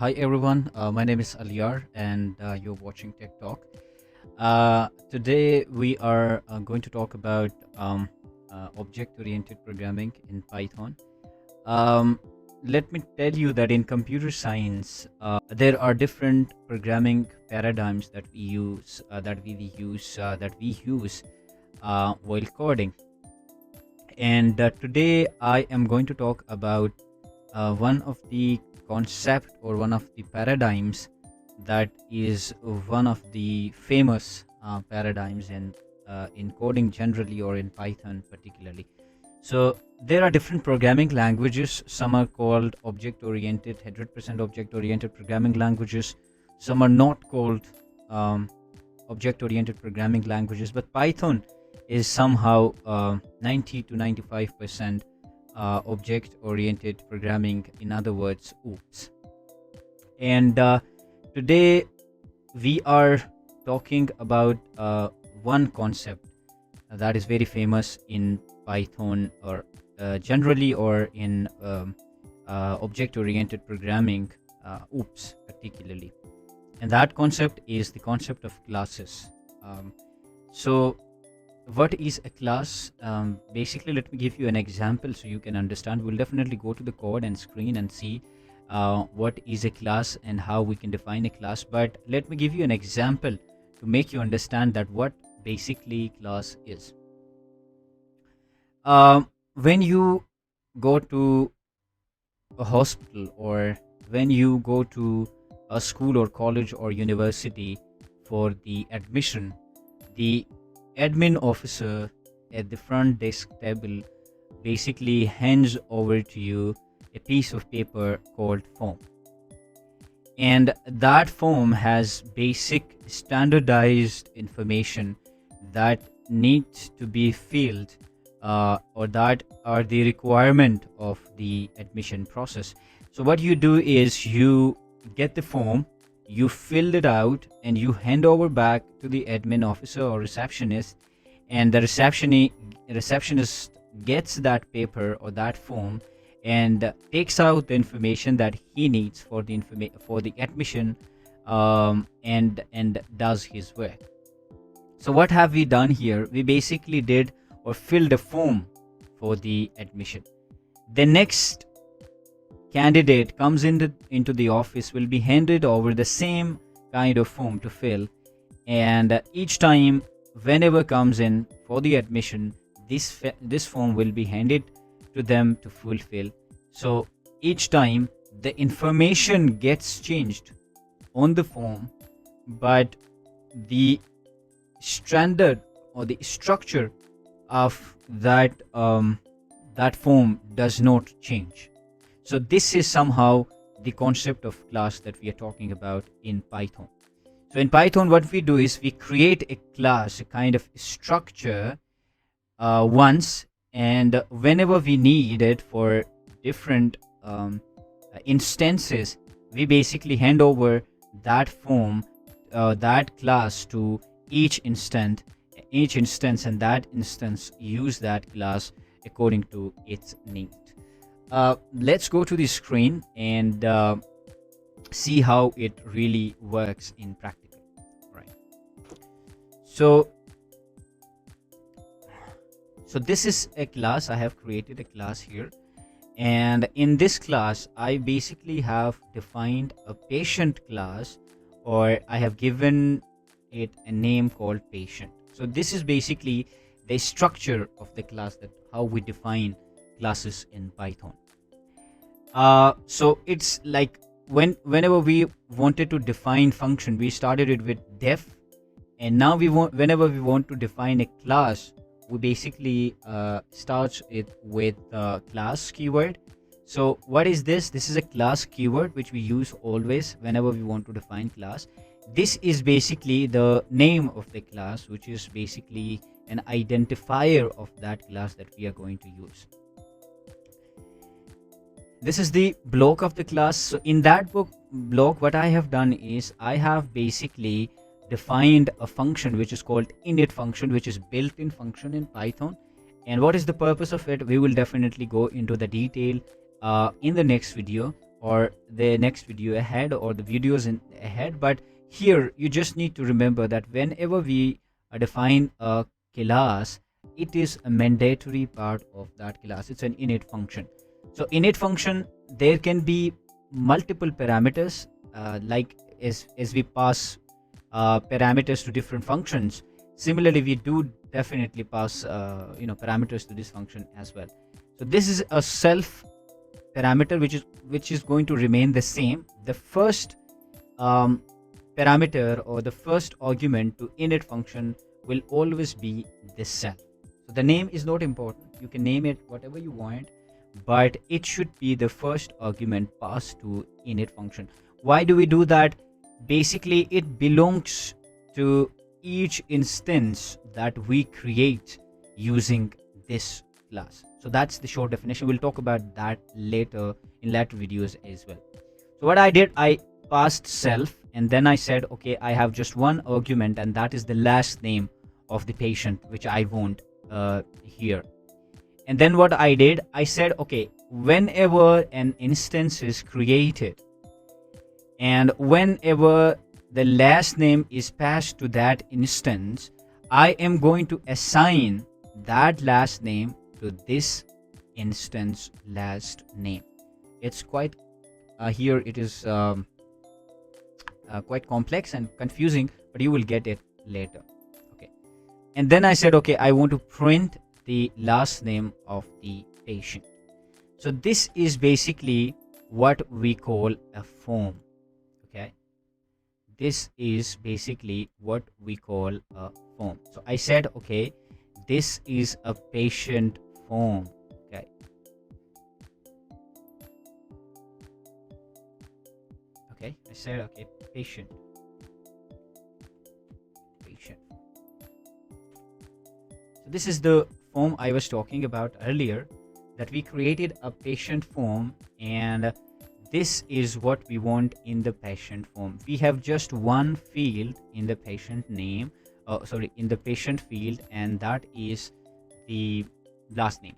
Hi everyone, my name is Aliyar and you're watching TecTalk. Today we are going to talk about object-oriented programming in Python. Um, Let me tell you that in computer science, there are different programming paradigms that we use while coding. And today I am going to talk about one of the concept or one of the paradigms that is one of the famous paradigms in coding generally or in Python particularly. So there are different programming languages. Some are called object-oriented, 100% object-oriented programming languages. Some are not called um, object-oriented programming languages, but Python is somehow 90 to 95% object-oriented programming. In other words, OOPS. And today we are talking about one concept that is very famous in Python or generally or in object-oriented programming, OOPS particularly. And that concept is the concept of classes. So what is a class? Basically, let me give you an example so you can understand. We'll definitely go to the code and screen and see what is a class and how we can define a class. But let me give you an example to make you understand that what basically class is. When you go to a hospital or when you go to a school or college or university for the admission, the admin officer at the front desk table basically hands over to you a piece of paper called form, and that form has basic standardized information that needs to be filled, or that are the requirement of the admission process. So what you do is you get the form, you fill it out, and you hand over back to the admin officer or receptionist, and the receptionist gets that paper or that form and takes out the information that he needs for the admission, and does his work. So what have we done here? We basically did or filled a form for the admission. The next candidate comes into the office will be handed over the same kind of form to fill, and each time whenever comes in for the admission, this form will be handed to them to fulfill. So each time the information gets changed on the form, but the standard or the structure of that form does not change. So this is somehow the concept of class that we are talking about in Python. So in Python, what we do is we create a class, a kind of structure, once, and whenever we need it for different instances, we basically hand over that form, that class to each instance, and that instance use that class according to its need. Let's go to the screen and see how it really works in practical. Right. So this is a class. I have created a class here, and in this class I basically have defined a patient class, or I have given it a name called patient. So this is basically the structure of the class, that how we define classes in Python. So it's like whenever we wanted to define function, we started it with def, and now whenever we want to define a class, we basically starts it with class keyword. So what is this? This is a class keyword which we use always whenever we want to define class. This is basically the name of the class, which is basically an identifier of that class that we are going to use. This is the block of the class. So in that block, what I have done is I have basically defined a function which is called init function, which is built-in function in Python. And what is the purpose of it? We will definitely go into the detail in the next video. or the next video ahead or the videos in ahead, but here you just need to remember that whenever we define a class, it is a mandatory part of that class. It's an init function. So init function, there can be multiple parameters, like as we pass parameters to different functions. Similarly, we do definitely pass parameters to this function as well. So this is a self parameter which is going to remain the same. The first parameter or the first argument to init function will always be this self. So the name is not important. You can name it whatever you want, but it should be the first argument passed to init function. Why do we do that? Basically, it belongs to each instance that we create using this class. So that's the short definition. We'll talk about that later in later videos as well. So what I did, I passed self, and then I said, okay, I have just one argument, and that is the last name of the patient, which I want here. And then what I did, I said, okay, whenever an instance is created and whenever the last name is passed to that instance, I am going to assign that last name to this instance last name. It's quite here it is quite complex and confusing, but you will get it later. Okay. And then I said, okay, I want to print the last name of the patient. So this is basically what we call a form. Okay, this is basically what we call a form. So I said, okay, this is a patient form. Okay, I said, okay, patient. So this is the form I was talking about earlier, that we created a patient form, and this is what we want in the patient form. We have just one field in the patient name, in the patient field, and that is the last name.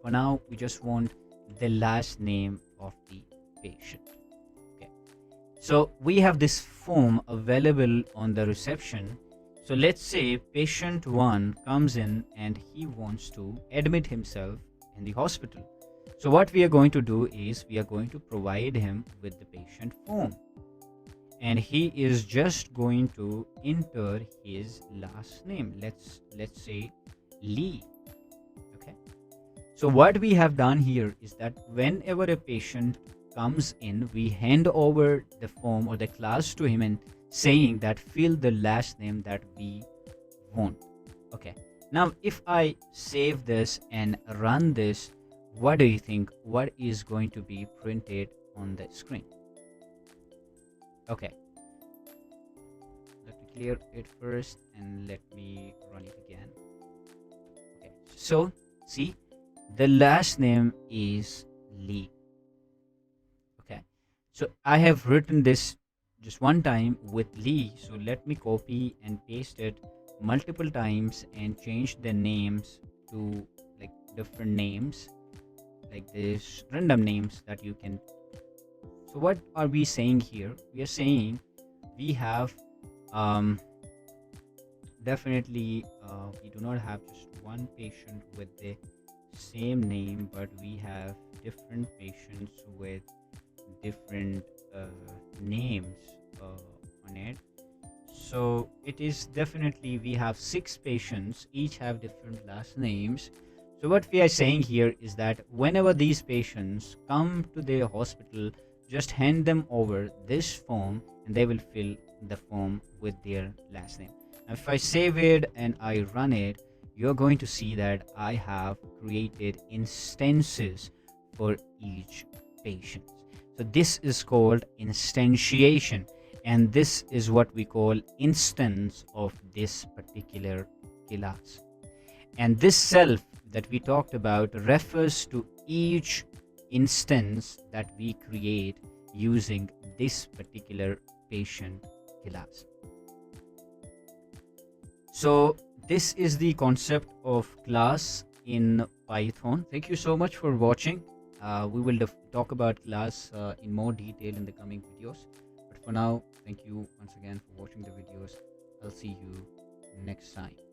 For now, we just want the last name of the patient. Okay, so we have this form available on the reception. So let's say patient 1 comes in and he wants to admit himself in the hospital. So what we are going to do is we are going to provide him with the patient form, and he is just going to enter his last name. Let's say Lee. Okay, so what we have done here is that whenever a patient comes in, we hand over the form or the class to him and saying that fill the last name that we want. Okay, now if I save this and run this, what do you think? What is going to be printed on the screen? Okay, let me clear it first and let me run it again. Okay, so see, the last name is Lee. Okay, so I have written this just one time with Lee, so let me copy and paste it multiple times and change the names to like different names, like this random names that you can. So what are we saying here? We are saying we have definitely we do not have just one patient with the same name, but we have different patients with different names on it. So it is definitely we have 6 patients, each have different last names. So what we are saying here is that whenever these patients come to the hospital, just hand them over this form and they will fill the form with their last name. Now if I save it and I run it, you're going to see that I have created instances for each patient. So this is called instantiation, and this is what we call instance of this particular class. And this self that we talked about refers to each instance that we create using this particular patient class. So this is the concept of class in Python. Thank you so much for watching. We will talk about class in more detail in the coming videos. But for now, thank you once again for watching the videos. I'll see you next time.